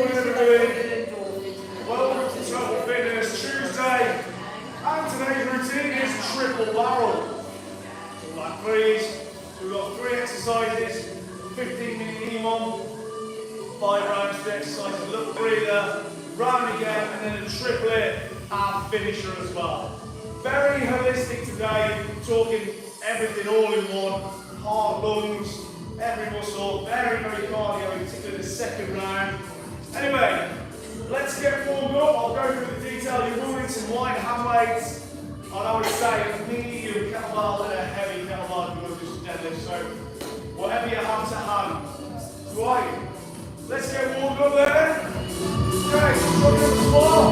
morning, everybody. Welcome to Total Fitness Tuesday. And today's routine is triple barrel. So like threes, we've got 3 exercises, 15-minute minimum, 5 rounds of exercise, a little breather, round again, and then a triplet and finisher as well. Very holistic today, talking everything all in one, heart, lungs, every muscle, very cardio, particularly the second round. Anyway, let's get warmed up. I'll go through the detail. You will need some light hand weights. And I would say a medium kettlebell and a heavy kettlebell if you want to do some deadlift. So whatever you have to hand. Right, let's get warmed up then. Okay, so on the floor.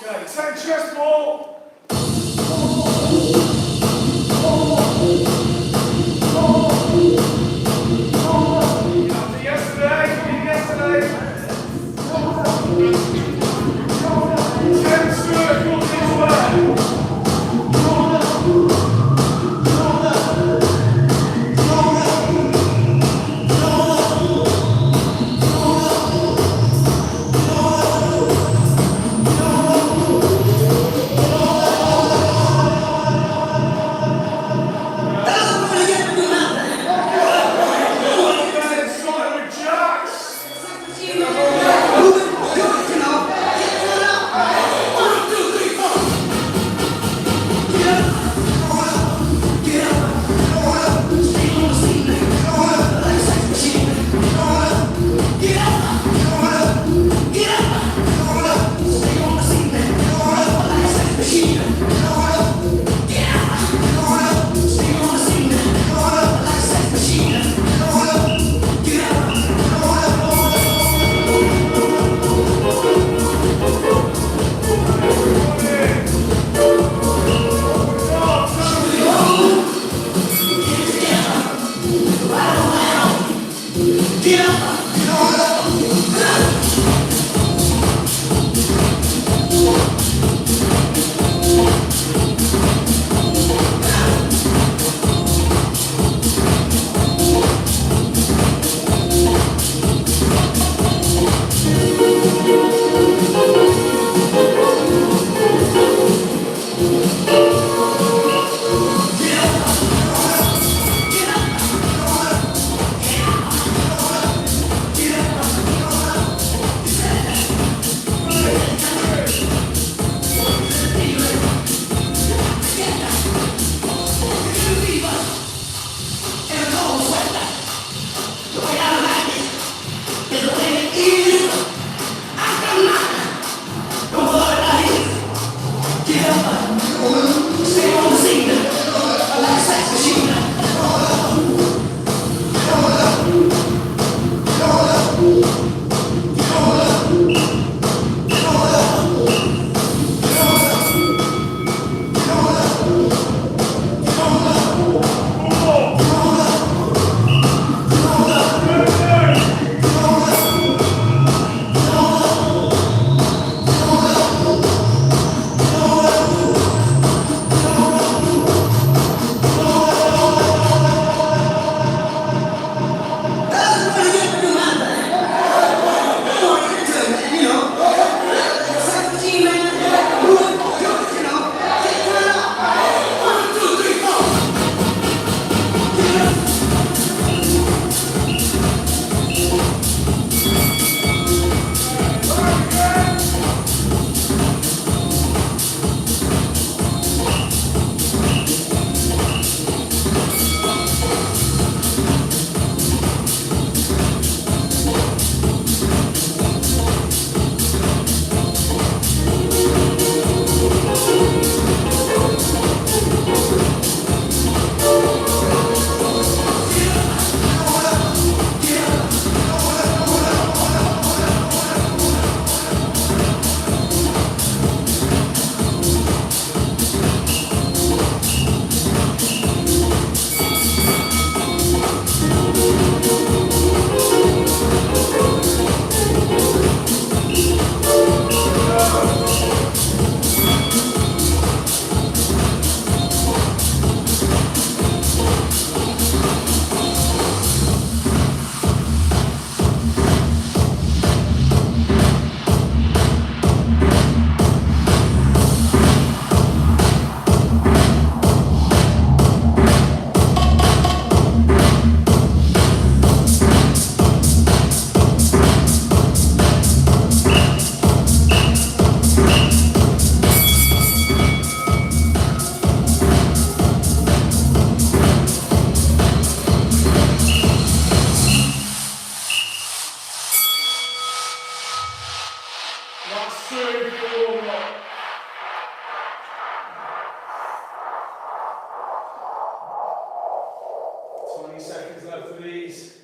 Okay, 10 chest ball. 20 seconds left of these.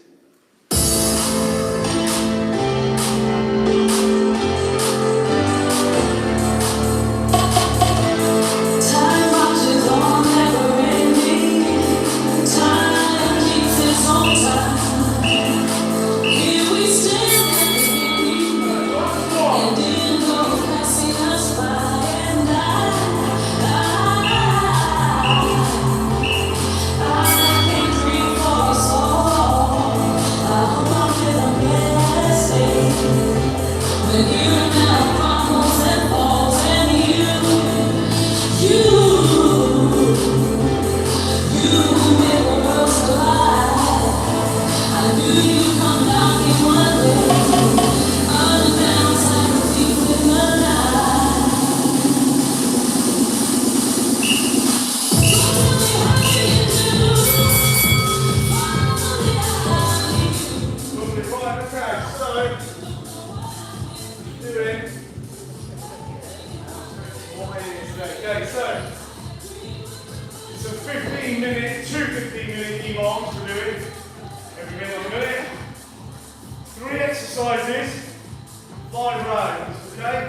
Okay, so it's a 15-minute, two 15-minute EMOMs we're doing every minute on a minute. 3 exercises, 5 rounds, okay?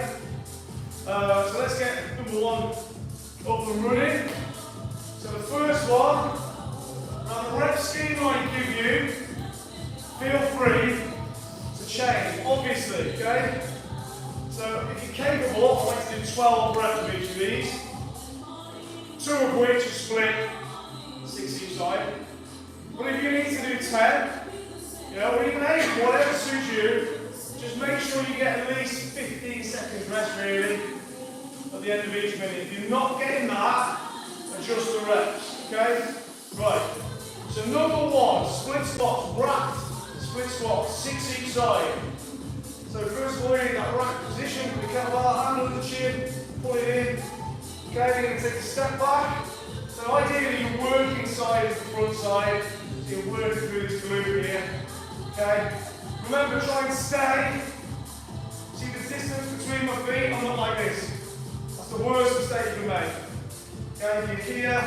So let's get number 1 up and running. So the first one, now the rep scheme I give you, feel free to change, obviously, okay? So if you're capable, I want you to do 12 reps of each of these, 2 of which are split, 6 each side. But if you need to do 10, or even 8, whatever suits you, just make sure you get at least 15 seconds rest really at the end of each minute. If you're not getting that, adjust the reps, okay? Right, so number 1, split squats, wrapped split squats, 6 each side. So first of all, you need that right position, put the kettlebell hand under the chin, pull it in. Okay, you're going to take a step back. So ideally your working side is the front side, so you're working through this glute here. Okay, remember try and stay. See the distance between my feet, I'm not like this. That's the worst mistake you can make. Okay, you're here,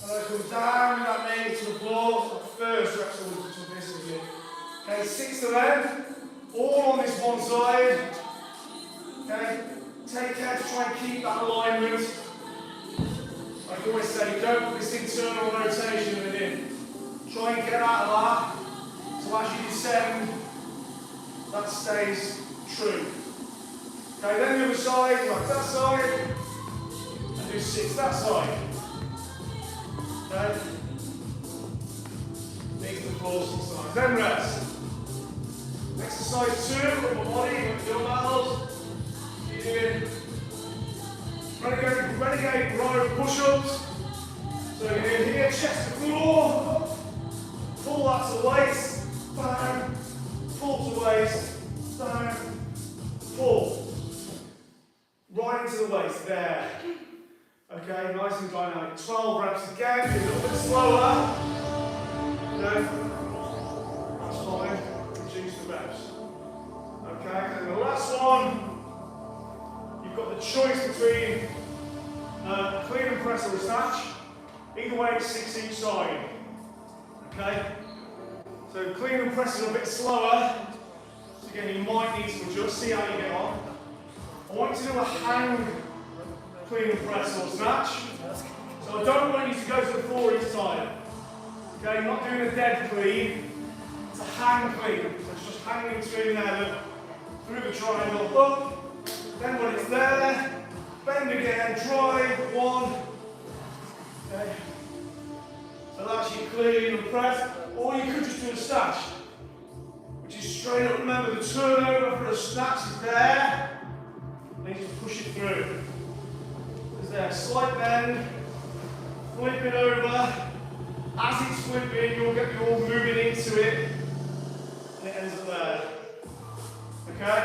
and I come down with that knee to the floor. First reps always to this of you. Okay, 6 of them. All on this one side. Okay? Take care to try and keep that alignment. Like I always say, don't put this internal rotation in. Try and get out of that. So as you descend, that stays true. Okay, then the other side, like that side, and do 6 that side. Okay? Knees to the floor 6 times. Then rest. Exercise 2, upper body with dumbbells. You're doing renegade row push-ups. So you're doing here, chest to floor. Pull that to the waist, down. Pull to the waist, down. Pull. Right into the waist, there. Okay, nice and dynamic. 12 reps again, a little bit slower. Okay, that's fine. Reduce the reps. Okay, and the last one, you've got the choice between clean and press or a snatch. Either way, it's 6 each side. Okay, so clean and press is a bit slower. So again, you might need to adjust, see how you get on. I want you to do a hang clean and press or snatch. So I don't want you to go to the floor each time. Okay, not doing a dead clean. It's a hang clean, so it's just hanging between there, through the triangle, up, then when it's there, bend again, drive, 1, okay, so that's your clean and press, or you could just do a snatch, which is straight up. Remember the turnover for a snatch is there, then you just push it through, there's there, slight bend, flip it over, as it's flipping you'll moving into it, and it ends up there. Okay?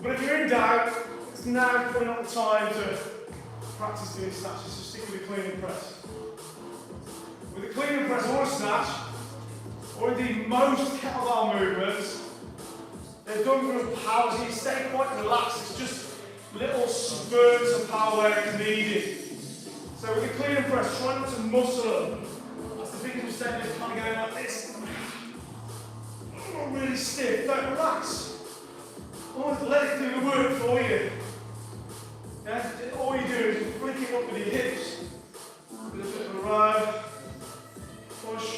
But if you're in doubt, it's now probably not the time to practice doing snatches, so stick with the clean and press. With a clean and press or a snatch, or indeed most kettlebell movements, they're done from power, so you stay quite relaxed, it's just little spurts of power where it's needed. So with the clean and press, try not to muscle them. As the fingers are standing, kind of going like this. Not really stiff, don't relax. Almost let it do the work for you. Yeah? All you do is flick it up with your hips. With a bit of a ride. Push.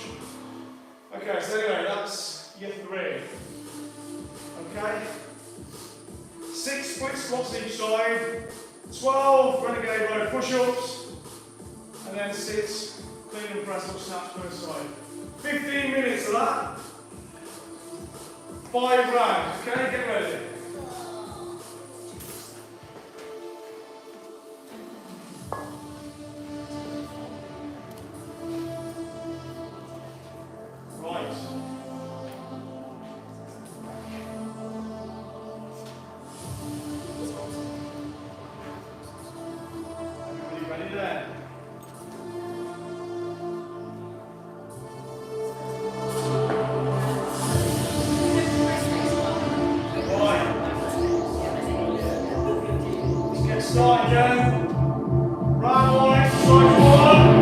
Okay, so anyway, that's year 3. Okay? 6 split squats each side. 12 renegade row push-ups. And then 6 clean and press up snaps per side. 15 minutes of that. 5 rounds. Okay, get ready. Right. Everybody ready there? Start again. Round 1, exercise 1.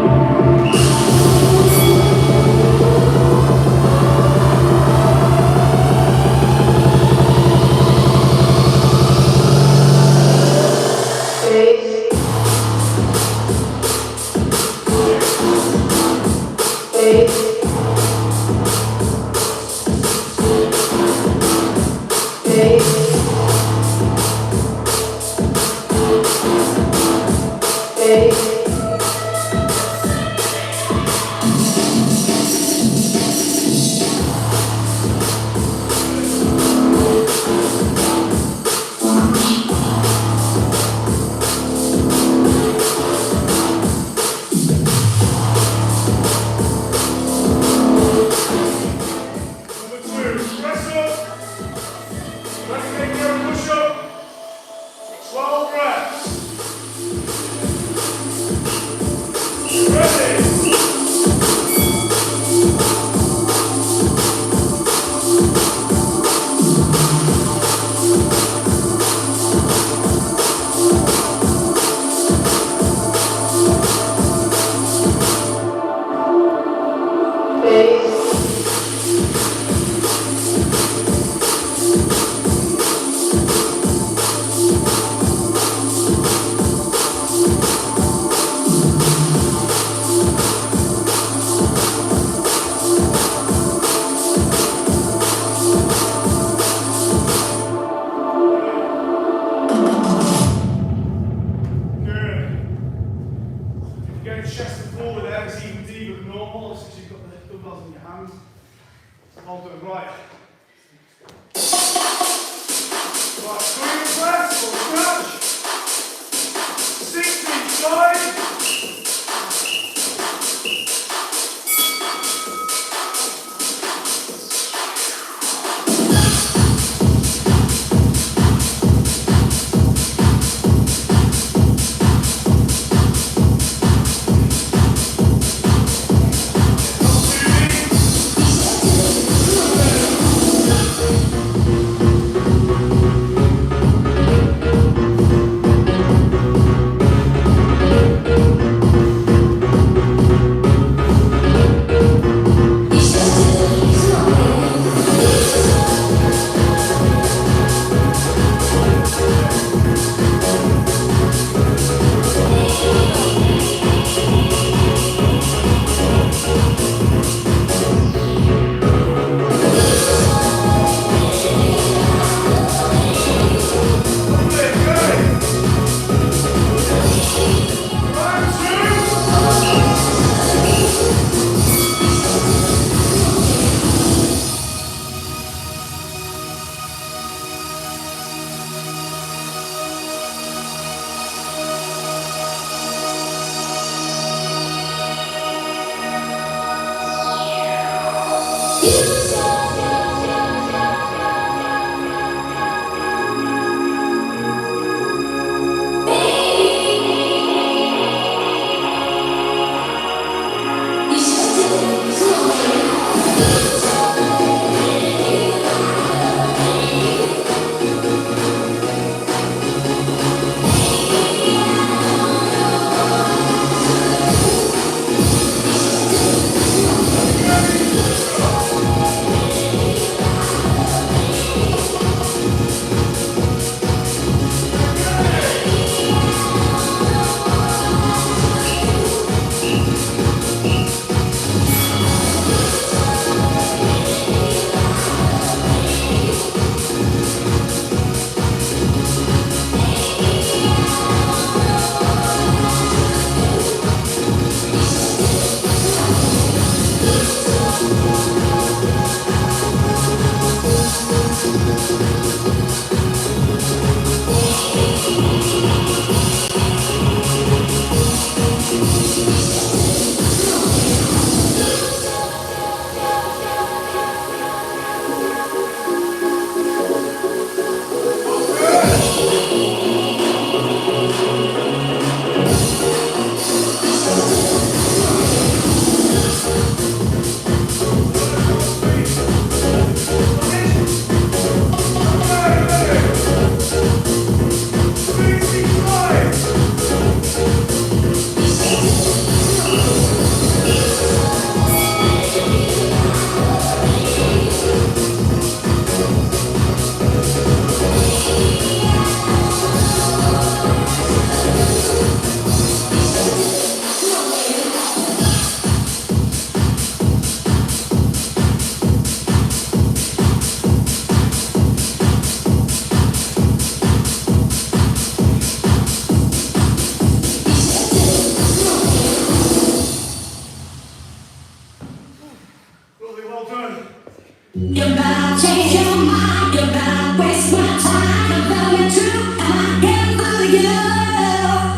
You better change your mind. You better waste my time. You better be true. I can't for you.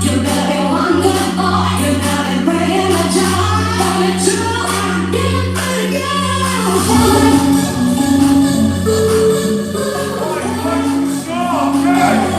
You better be wonderful. You better be bringing the joy. You better be true. I can't for Right, stop, okay.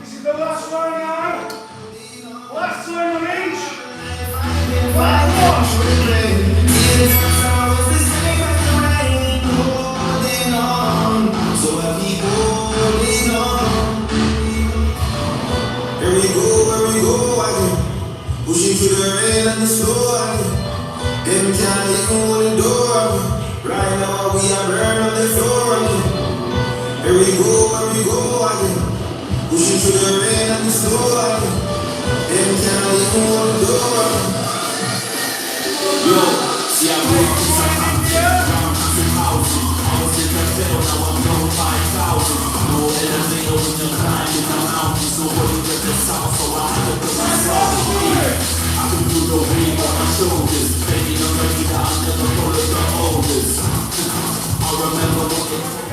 This is the last one now. Last time on each. Last Here we go again. Pushing through the rain and the snow again. Them can't even hold the door again. Right now we are burning on the floor again. Here we go again. Pushing through the rain and the snow again. Them can't even hold the door again. Yo, see I'm making some houses. I was in the field, now I'm down 5,000. No elevator when you're climbing the mountain. So what you get the south, so I had to put myself in. I can do the weight on my shoulders. Baby, I'm ready to under the roll of the oldest. I remember what it was.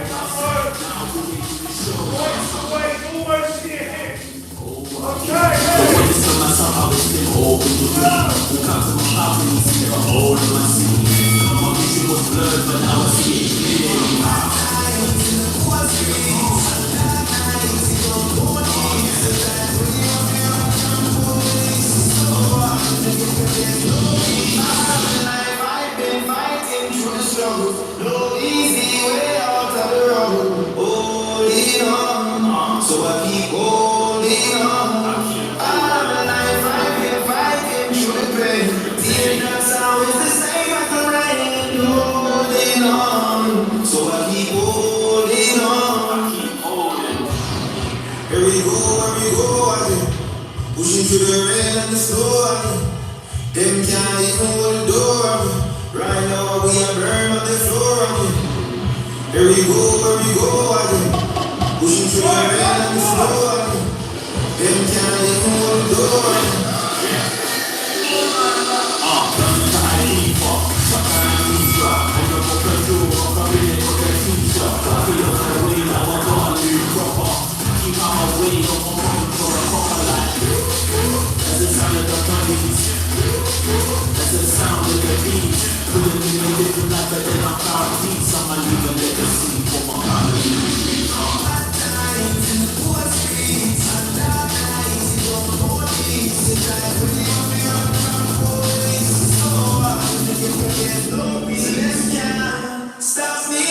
Now we need to show. almost here. Okay. The way to tell myself I was still open to me. Who comes to my house and you see the hole in my seat. My vision was blurred, but now I see it clearly. I've been fighting through the struggle. No easy way out of the rubble. Holding on, so I keep holding on. All my life I've been fighting through the pain. Teardrops always the same as the rain. Holding on, so I keep holding on. Here we go again. Pushing through the rain and the snow again. Them can't even hold the door again. Right now we are burning on the floor again. Here we go again. Pushing through the rain and the snow again. Them can't even hold the door again. That's the sound of the beat. Putting me in a different life, but then I found peace. I'ma leave a legacy for my family. In the poor streets, stop me.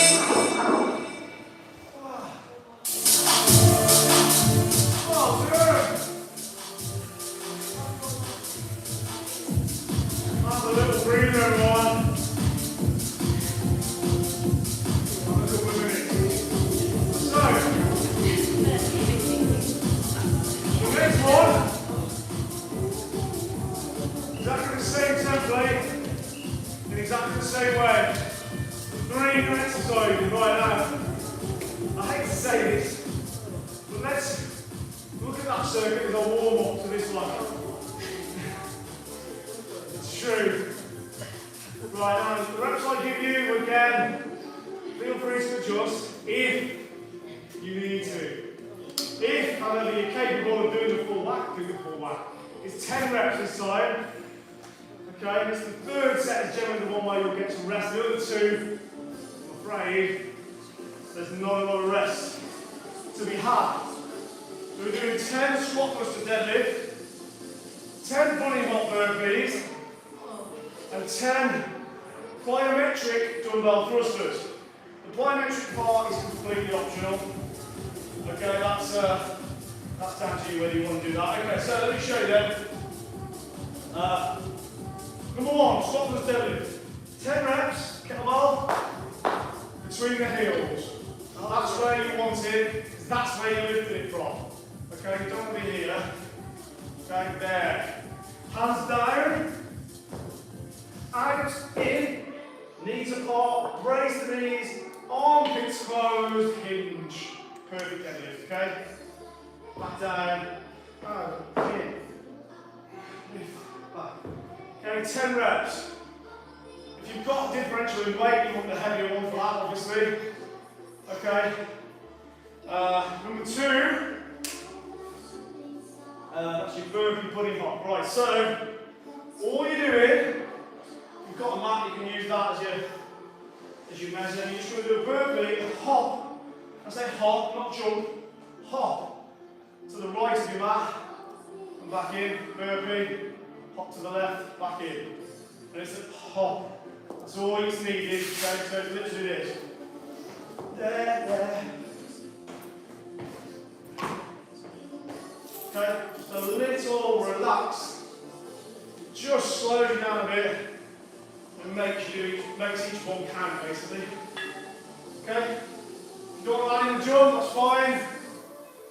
Oh, good. Have a little breather, everyone. Have a couple of minutes. So, the next one, exactly the same template, in exactly the same way. 3 new exercises right now. I hate to say this, but let's look at that circuit as a warm-up to this one. It's true. Right, now the reps I give you, again, feel free to adjust if you need to. If, however, you're capable of doing the full whack, do the full whack. It's 10 reps this time. Okay, it's the third set is generally the one where you'll get some rest. The other two, I'm afraid, there's not a lot of rest to be had. So we're doing 10 squat thruster deadlift, 10 bunny hop burpees, and 10 plyometric dumbbell thrusters. The plyometric part is completely optional. Okay, that's down to you whether you want to do that. Okay, so let me show you then. Number 1, squat thruster deadlift. 10 reps, kettlebell, between the heels. Now that's where you want it, because that's where you lifted it from. Okay, you don't want to be here. Okay, there. Hands down. Out, in, knees apart, brace the knees, armpits closed, hinge. Perfect deadlift, okay? Back down, out, in, lift, back. Okay, 10 reps. If you've got a differential in weight, you want the heavier one for that, obviously. Okay. Number 2, that's your burpee pudding hop. Right, so all you're doing, you've got a mat, you can use that as as you imagine, you're just going to do a burpee and hop. I say hop, not jump. Hop to the right of your mat and back in. Burpee. Hop to the left, back in. And it's a hop. That's all it's needed. Okay, so it's literally this. There. Okay, just a little relaxed. Just slow you down a bit and makes each one count basically. Okay? If you don't want to land in the jump, that's fine.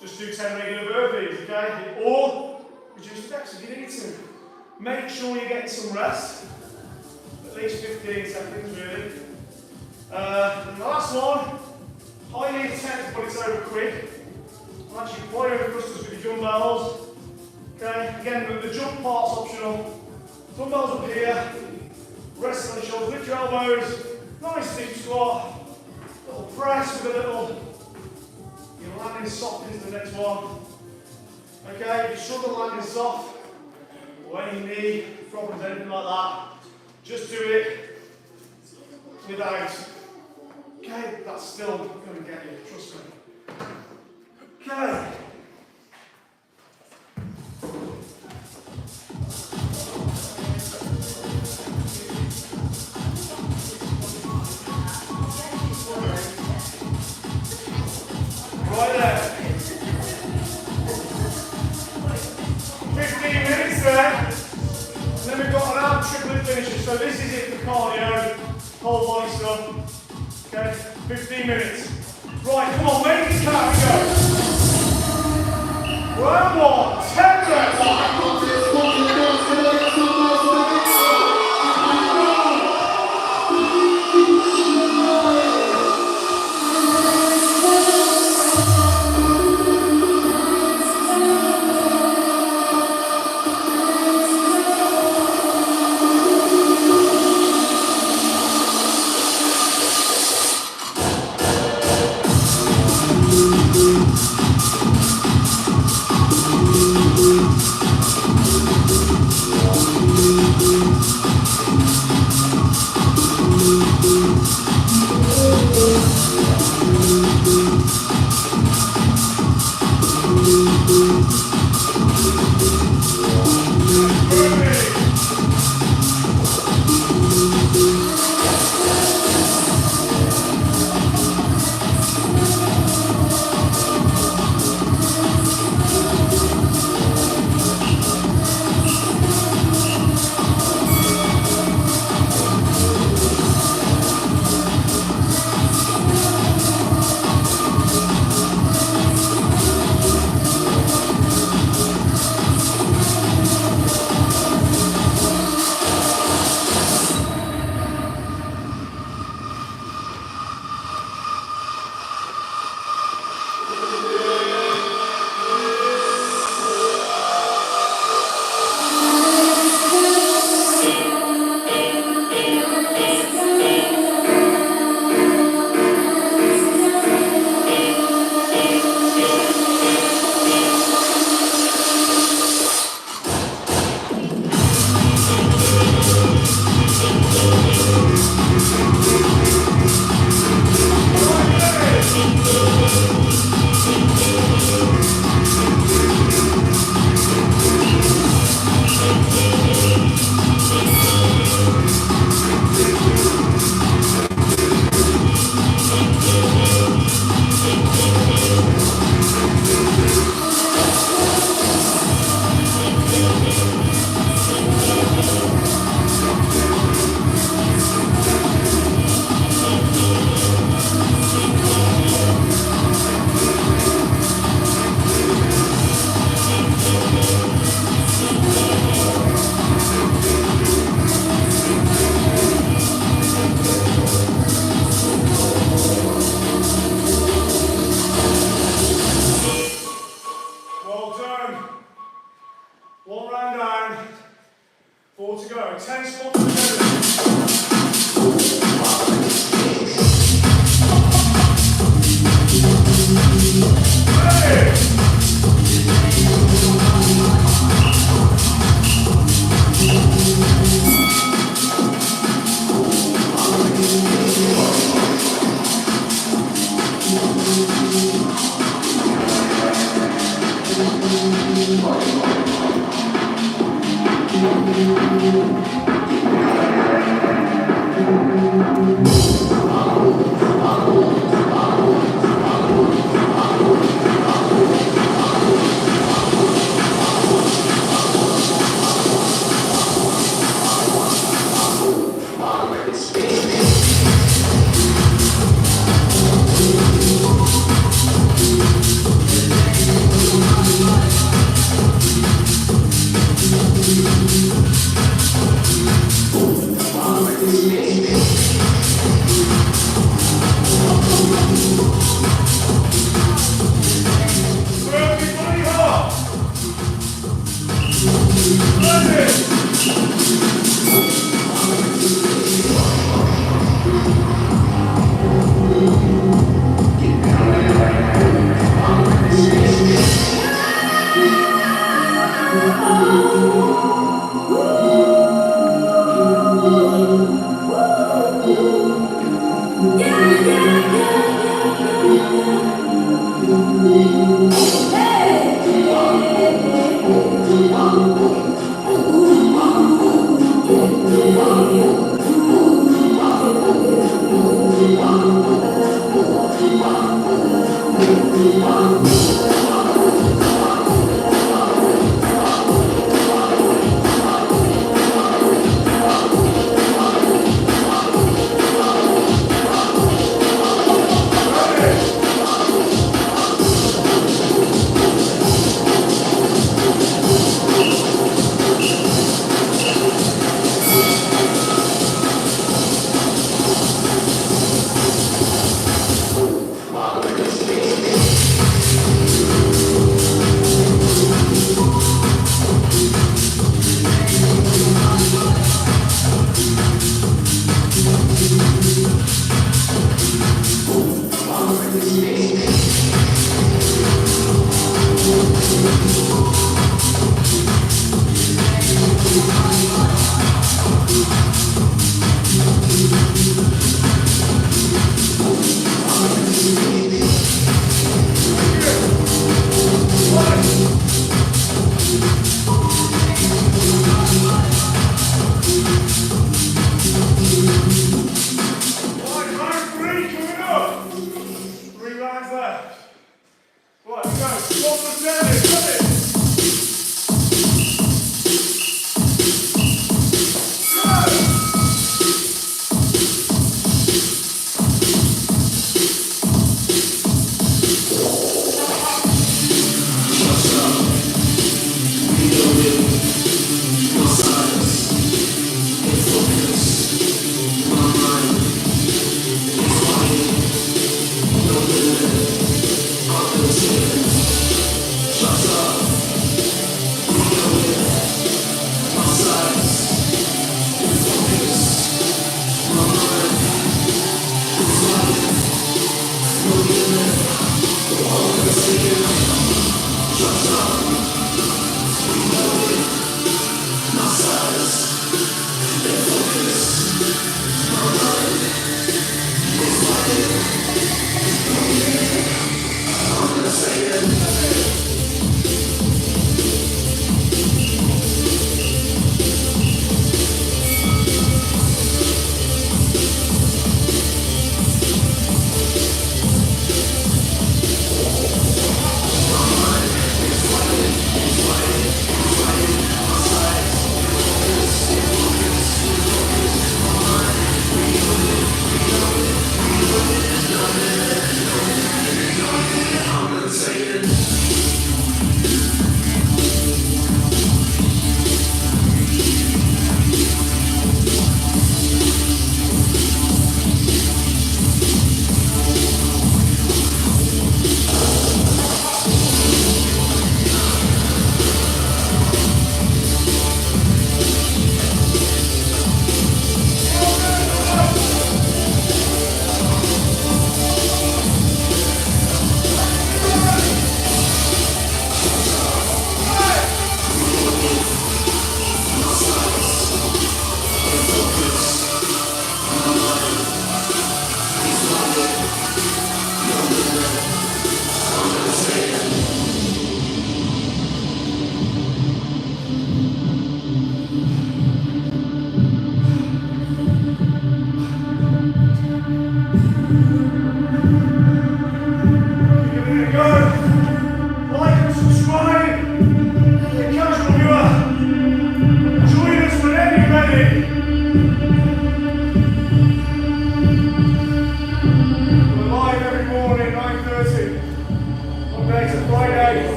Just do 10 regular burpees, okay? Or reduce steps if you need to. Make sure you're getting some rest. At least 15 seconds really. And the last one, highly intense but it's over quick. I'll actually apply over thrusters with your dumbbells. Okay, again the jump part's optional. Dumbbells up here, rest on the shoulders, lift your elbows, nice deep squat, little press with a little, you're landing soft into the next one. Okay, if you struggle landing soft, or any knee problems, anything like that, just do it without. Okay, that's still going to get you, trust me. Okay. Right there. 15 minutes there. And then we've got an arm triplet finisher. So this is it for cardio, whole body stuff. Okay, 15 minutes. Right, come on, make it count, go. Round one, 10 reps.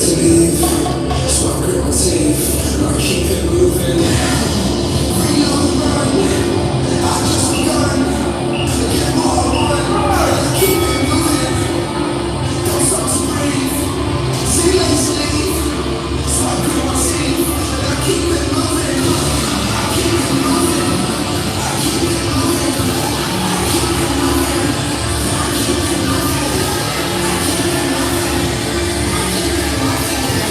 to leave, so I grit my teeth and I keep it moving. Reload, run, I just begun to get more I want, and I keep it moving. Don't stop to breathe, too late to leave, so I grit my teeth and I keep it moving. I keep it moving, I keep it moving, I keep it moving, I keep it moving, I keep it moving, I keep it moving.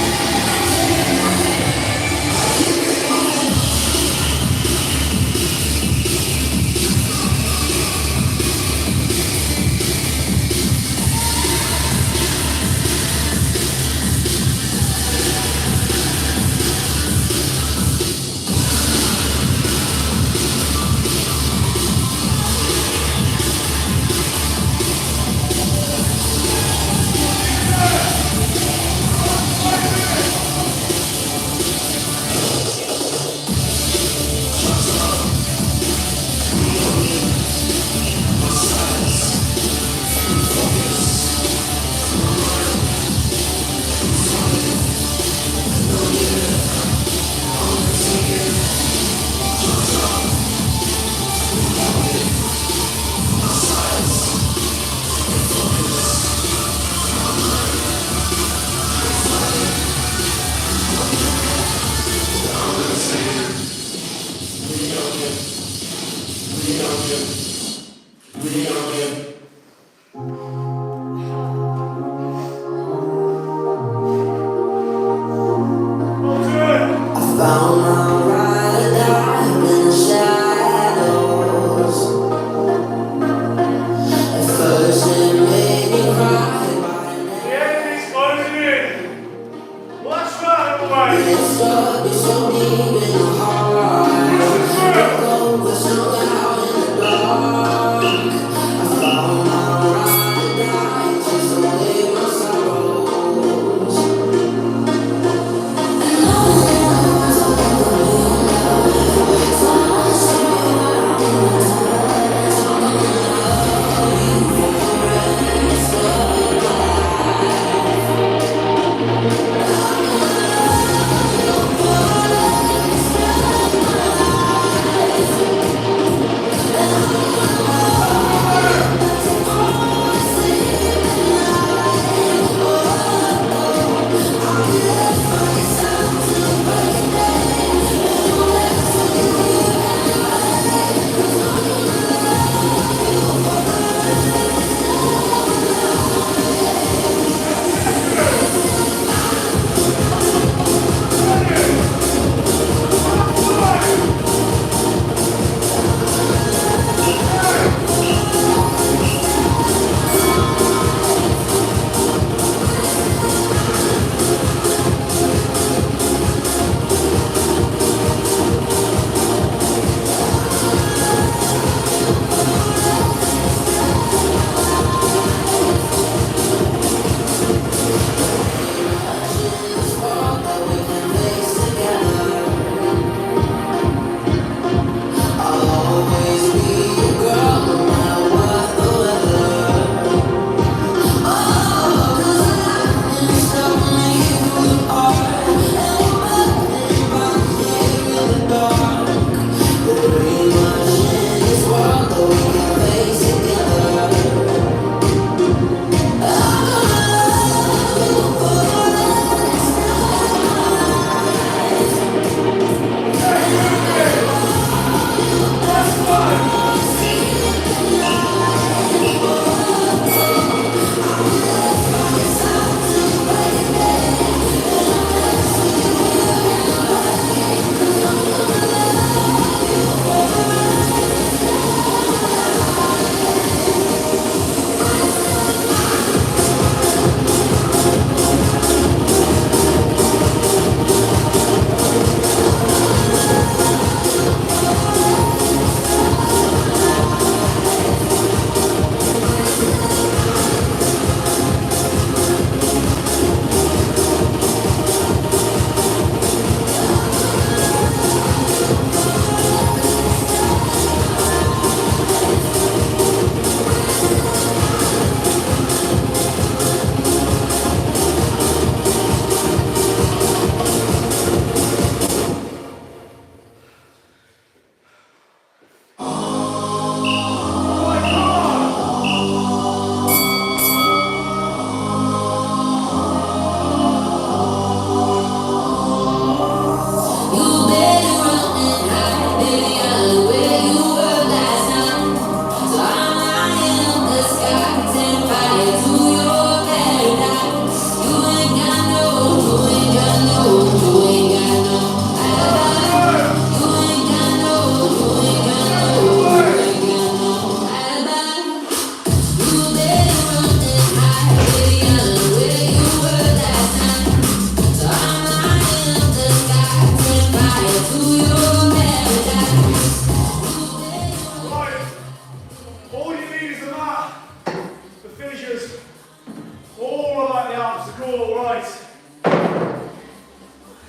shoulders. All about the arms, the core, right.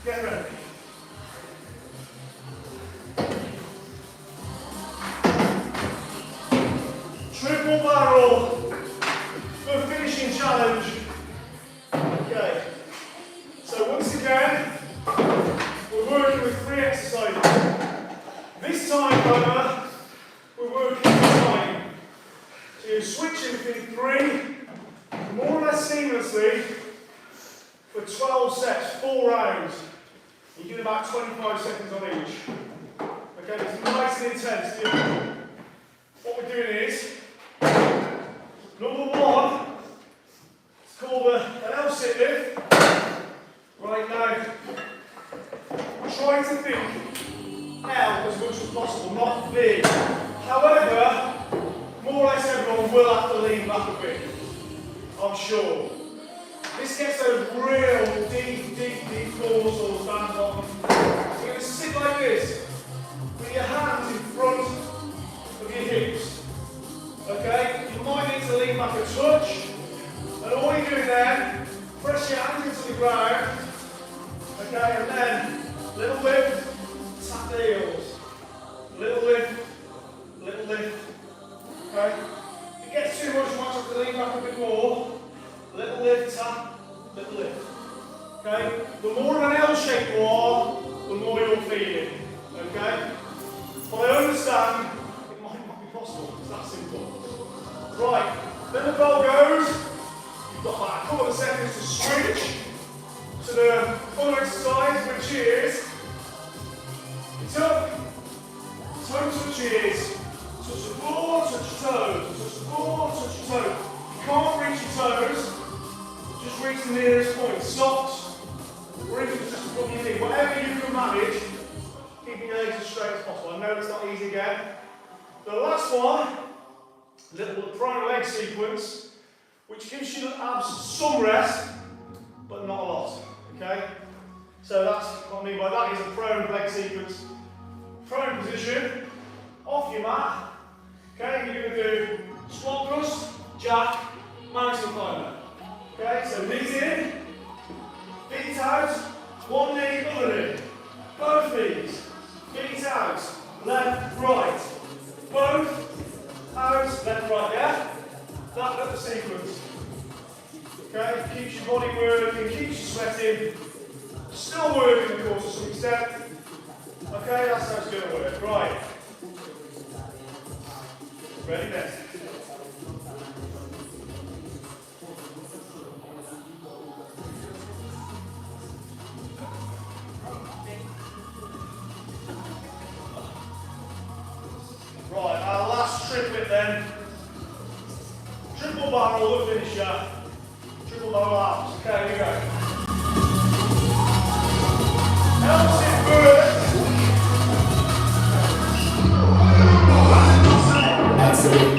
Get ready. Triple barrel for finishing challenge. Okay. So once again, we're working with 3 exercises. This time, however, we're working time. So you're switching between 3, more or less seamlessly, for 12 sets, 4 rounds. You get about 25 seconds on each. Okay, it's nice and intense. What we're doing is, number 1, it's called an L-sit lift. Right now, try to think L as much as possible, not V. However, more or less everyone will have to lean back a bit, I'm sure. This gets those real deep core muscles down the bottom. You're going to sit like this, with your hands in front of your hips. Okay? You might need to lean back a touch. And all you're doing then, press your hands into the ground. Okay? And then, little lift, tap the heels. Little lift, little lift. Okay? If it gets too much, you might have to lean back a bit more. Little lift, tap, little lift. Okay? The more of an L shape you are, the more you're feeling. Okay? But I understand it might not be possible. It's that simple. Right. Then the bell goes. You've got about a couple of seconds to switch to the other exercise, which is it's up, toe touches. Touch the floor, touch your toes. Touch the floor, touch your toes. You can't reach your toes. Just reach the nearest point. Socks, or even just above your knee. Whatever you can manage, keeping your legs as straight as possible. I know it's not easy again. The last one, little prone leg sequence, which gives you the abs some rest, but not a lot. Okay? So that's what I mean by that is a prone leg sequence. Prone position, off your mat. Okay, you're going to do squat thrust, jack, mountain climber. Okay, so knees in, feet out, one knee, other knee. Both knees, feet out, left, right. Both out, left, right, yeah? That's the sequence. Okay, keeps your body working, keeps you sweating. Still working, of course, to some extent. Okay, that's how it's going to work. Right. Ready, next. Right, our last triplet then. Triple barrel, the finisher. Triple barrel arms. Okay, here we go. Helps it first. Excellent.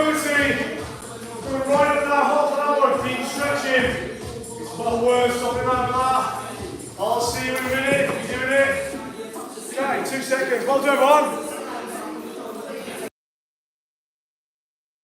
mobility. We're right at that half an hour, deep stretching. Not worth something like that. I'll see you in a minute. You're doing it. Okay, 2 seconds. Well done, everyone.